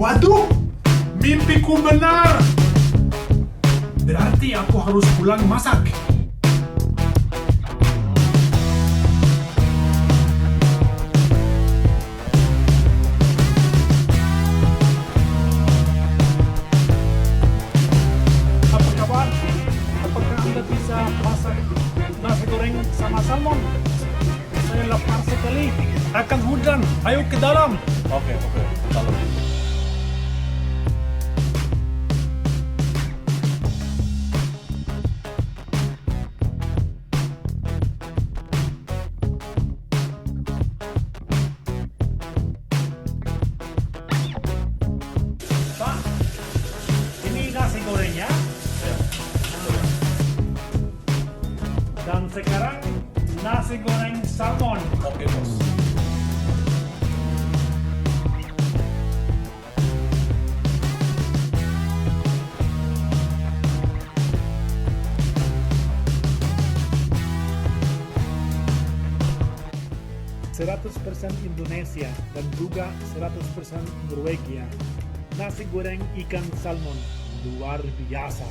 Waduh, mimpiku benar. Berarti aku harus pulang masak. Apa kabar? Apakah Anda bisa masak nasi goreng sama salmon? Saya lapar sekali. Akan hujan. Ayo ke dalam. Oke, dalam. Pak, ini nasi gorengnya. Dan sekarang nasi goreng salmon. Oke, bos. %100% Indonesia dan juga 100% Norwegia. Nasi goreng ikan salmon luar biasa.